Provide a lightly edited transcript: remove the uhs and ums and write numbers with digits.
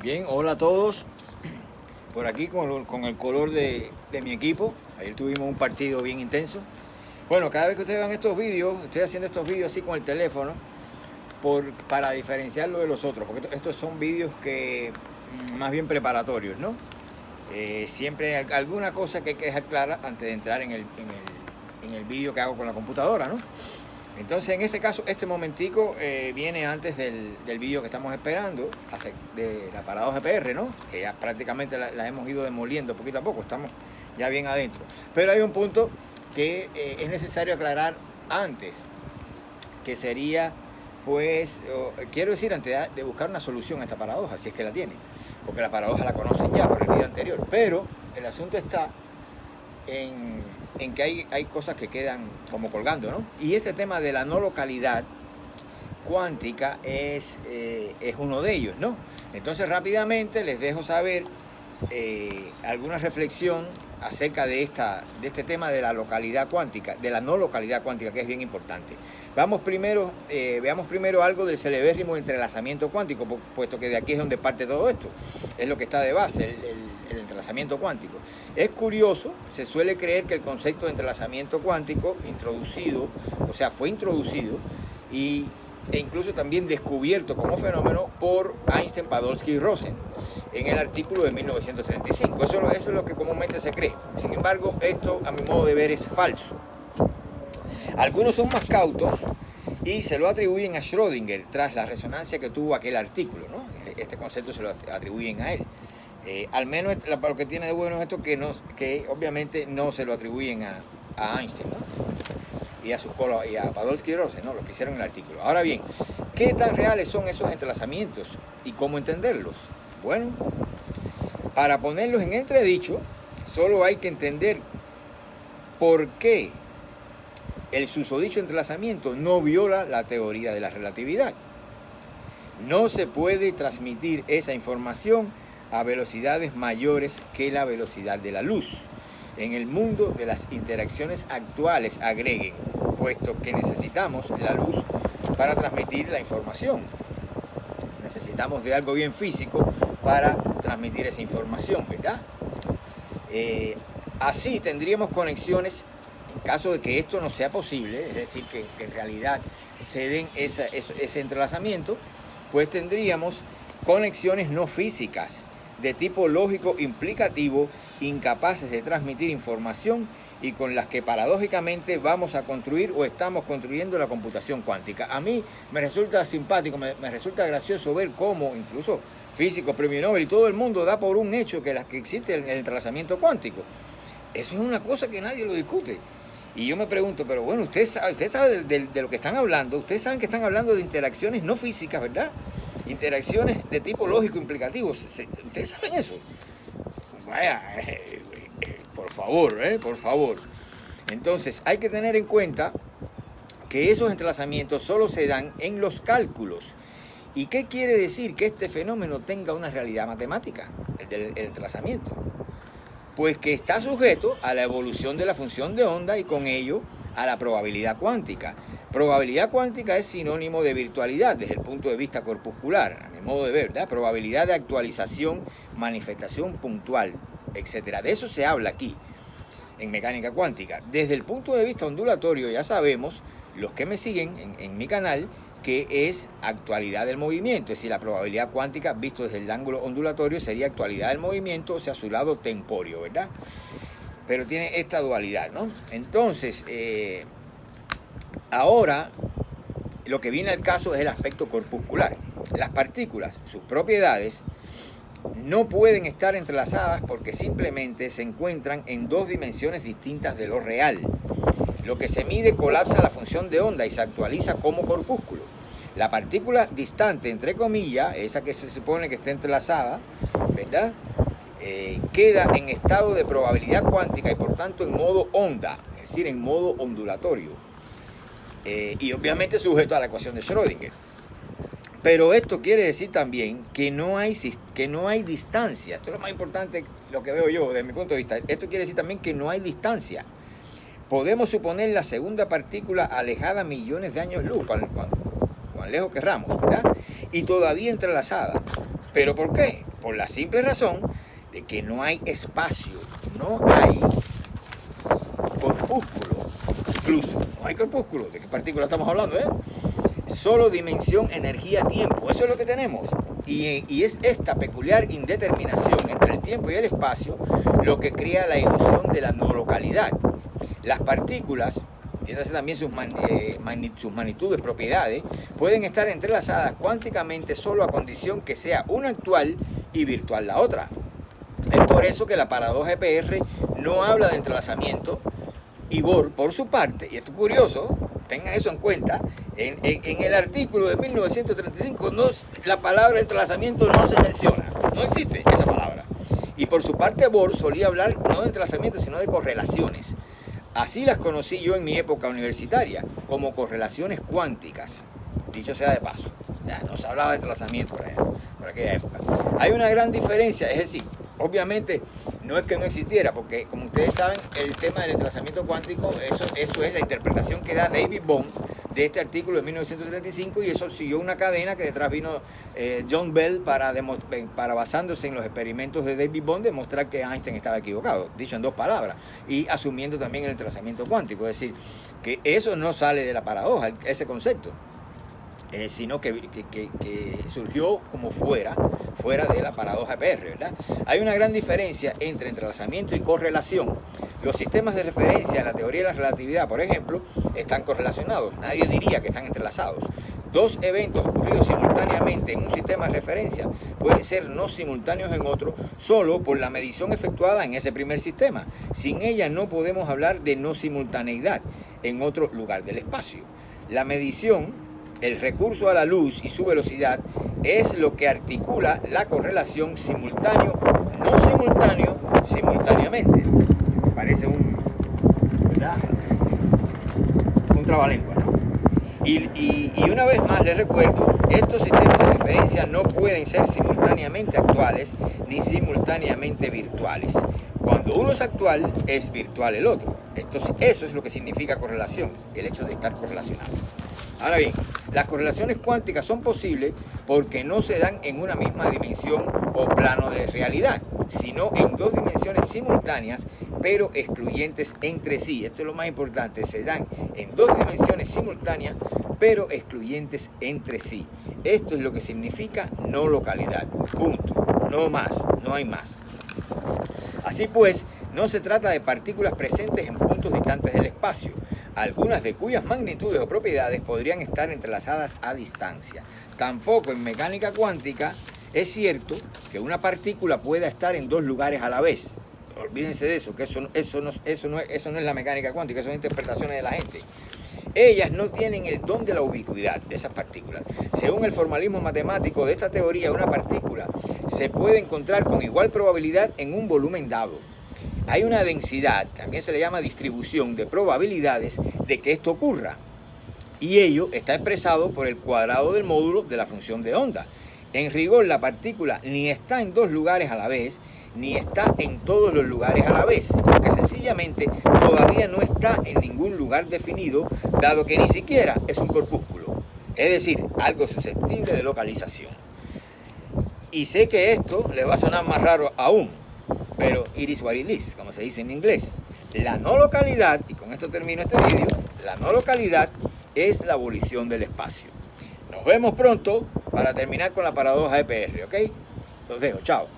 Bien, hola a todos. Por aquí con el color de mi equipo. Ayer tuvimos un partido bien intenso. Bueno, cada vez que ustedes vean estos vídeos, estoy haciendo estos vídeos así con el teléfono para diferenciarlo de los otros, porque estos son vídeos que más bien preparatorios, ¿no? Siempre hay alguna cosa que hay que dejar clara antes de entrar en el vídeo que hago con la computadora, ¿no? Entonces, en este caso, este momentico viene antes del vídeo que estamos esperando, de la paradoja PR, ¿no? Que ya prácticamente la hemos ido demoliendo poquito a poco, estamos ya bien adentro. Pero hay un punto que es necesario aclarar antes, que sería, pues, quiero decir, antes de buscar una solución a esta paradoja, si es que la tiene, porque la paradoja la conocen ya por el vídeo anterior, pero el asunto está en que hay cosas que quedan como colgando, ¿no? Y este tema de la no localidad cuántica es uno de ellos, ¿no? Entonces rápidamente les dejo saber alguna reflexión acerca de este tema de la localidad cuántica, de la no localidad cuántica, que es bien importante. Veamos primero algo del celebérrimo entrelazamiento cuántico, puesto que de aquí es donde parte todo esto. Es lo que está de base, el entrelazamiento cuántico. Es curioso, se suele creer que el concepto de entrelazamiento cuántico fue introducido e incluso también descubierto como fenómeno por Einstein, Podolsky y Rosen en el artículo de 1935. Eso es lo que comúnmente se cree. Sin embargo, esto a mi modo de ver es falso. Algunos son más cautos y se lo atribuyen a Schrödinger tras la resonancia que tuvo aquel artículo, ¿no? Este concepto se lo atribuyen a él. Al menos lo que tiene de bueno es esto, que obviamente no se lo atribuyen a Einstein, ¿no? y a Podolsky y Rosen, ¿no? Los que hicieron el artículo. Ahora bien, ¿qué tan reales son esos entrelazamientos y cómo entenderlos? Bueno, para ponerlos en entredicho, solo hay que entender por qué el susodicho entrelazamiento no viola la teoría de la relatividad. No se puede transmitir esa información a velocidades mayores que la velocidad de la luz. En el mundo de las interacciones actuales, agreguen, puesto que necesitamos la luz para transmitir la información. Necesitamos de algo bien físico para transmitir esa información, ¿verdad? Así tendríamos conexiones, en caso de que esto no sea posible, es decir, que en realidad se den ese entrelazamiento, pues tendríamos conexiones no físicas, de tipo lógico implicativo, incapaces de transmitir información y con las que paradójicamente vamos a construir o estamos construyendo la computación cuántica. A mí me resulta simpático, me resulta gracioso ver cómo incluso físicos, premio Nobel y todo el mundo da por un hecho que existe el entrelazamiento cuántico. Eso es una cosa que nadie lo discute. Y yo me pregunto, pero bueno, usted sabe de lo que están hablando, ustedes saben que están hablando de interacciones no físicas, ¿verdad? Interacciones de tipo lógico implicativo. ¿Ustedes saben eso? Vaya, por favor, por favor. Entonces, hay que tener en cuenta que esos entrelazamientos solo se dan en los cálculos. ¿Y qué quiere decir que este fenómeno tenga una realidad matemática, el entrelazamiento? Pues que está sujeto a la evolución de la función de onda y con ello a la probabilidad cuántica. Probabilidad cuántica es sinónimo de virtualidad desde el punto de vista corpuscular, a mi modo de ver, ¿verdad? Probabilidad de actualización, manifestación puntual, etc. De eso se habla aquí, en mecánica cuántica. Desde el punto de vista ondulatorio ya sabemos, los que me siguen en mi canal, que es actualidad del movimiento, es decir, la probabilidad cuántica visto desde el ángulo ondulatorio sería actualidad del movimiento, o sea, su lado temporio, ¿verdad? Pero tiene esta dualidad, ¿no? Entonces, ahora lo que viene al caso es el aspecto corpuscular. Las partículas, sus propiedades, no pueden estar entrelazadas porque simplemente se encuentran en dos dimensiones distintas de lo real. Lo que se mide colapsa la función de onda y se actualiza como corpúsculo. La partícula distante, entre comillas, esa que se supone que está entrelazada, ¿verdad? Queda en estado de probabilidad cuántica y por tanto en modo onda, es decir, en modo ondulatorio. Y obviamente sujeto a la ecuación de Schrödinger. Pero esto quiere decir también que no hay distancia. Esto es lo más importante, lo que veo yo desde mi punto de vista. Esto quiere decir también que no hay distancia. Podemos suponer la segunda partícula alejada millones de años luz, cuán lejos querramos, ¿verdad? Y todavía entrelazada. ¿Pero por qué? Por la simple razón de que no hay espacio, no hay corpúsculo, incluso, no hay corpúsculo. ¿De qué partícula estamos hablando, Solo dimensión, energía, tiempo, eso es lo que tenemos. Y es esta peculiar indeterminación entre el tiempo y el espacio lo que crea la ilusión de la no localidad. Las partículas, entiéndase también sus magnitudes, propiedades, pueden estar entrelazadas cuánticamente solo a condición que sea una actual y virtual la otra. Es por eso que la paradoja EPR no habla de entrelazamiento, y Bohr, por su parte, y esto es curioso, tengan eso en cuenta, en el artículo de 1935 la palabra entrelazamiento no se menciona, no existe esa palabra. Y por su parte Bohr solía hablar no de entrelazamiento sino de correlaciones. Así las conocí yo en mi época universitaria, como correlaciones cuánticas, dicho sea de paso. Ya no se hablaba de entrelazamiento por aquella época. Hay una gran diferencia, es decir, obviamente no es que no existiera, porque como ustedes saben, el tema del entrelazamiento cuántico, eso es la interpretación que da David Bohm de este artículo de 1935, y eso siguió una cadena que detrás vino John Bell para basándose en los experimentos de David Bohm, demostrar que Einstein estaba equivocado, dicho en dos palabras, y asumiendo también el entrelazamiento cuántico, es decir, que eso no sale de la paradoja, ese concepto. Sino que surgió como fuera de la paradoja EPR, ¿verdad? Hay una gran diferencia entre entrelazamiento y correlación. Los sistemas de referencia en la teoría de la relatividad, por ejemplo, están correlacionados. Nadie diría que están entrelazados. Dos eventos ocurridos simultáneamente en un sistema de referencia pueden ser no simultáneos en otro solo por la medición efectuada en ese primer sistema. Sin ella no podemos hablar de no simultaneidad en otro lugar del espacio. La medición, el recurso a la luz y su velocidad, es lo que articula la correlación simultáneo, no simultáneo, simultáneamente. Parece un trabalengua, ¿no? Y una vez más les recuerdo, estos sistemas de referencia no pueden ser simultáneamente actuales ni simultáneamente virtuales. Cuando uno es actual, es virtual el otro. Eso es lo que significa correlación, el hecho de estar correlacionado. Ahora bien, las correlaciones cuánticas son posibles porque no se dan en una misma dimensión o plano de realidad, sino en dos dimensiones simultáneas, pero excluyentes entre sí. Esto es lo más importante, se dan en dos dimensiones simultáneas, pero excluyentes entre sí. Esto es lo que significa no localidad. Punto. No más, no hay más. Así pues, no se trata de partículas presentes en puntos distantes del espacio, algunas de cuyas magnitudes o propiedades podrían estar entrelazadas a distancia. Tampoco en mecánica cuántica es cierto que una partícula pueda estar en dos lugares a la vez. Olvídense de eso, que eso no es la mecánica cuántica, son interpretaciones de la gente. Ellas no tienen el don de la ubicuidad de esas partículas. Según el formalismo matemático de esta teoría, una partícula se puede encontrar con igual probabilidad en un volumen dado. Hay una densidad, también se le llama distribución de probabilidades de que esto ocurra. Y ello está expresado por el cuadrado del módulo de la función de onda. En rigor, la partícula ni está en dos lugares a la vez, ni está en todos los lugares a la vez, porque sencillamente todavía no está en ningún lugar definido, dado que ni siquiera es un corpúsculo, es decir, algo susceptible de localización. Y sé que esto le va a sonar más raro aún, pero it is what it is, como se dice en inglés. La no localidad, y con esto termino este vídeo, la no localidad es la abolición del espacio. Nos vemos pronto para terminar con la paradoja EPR, ¿ok? Los dejo, chao.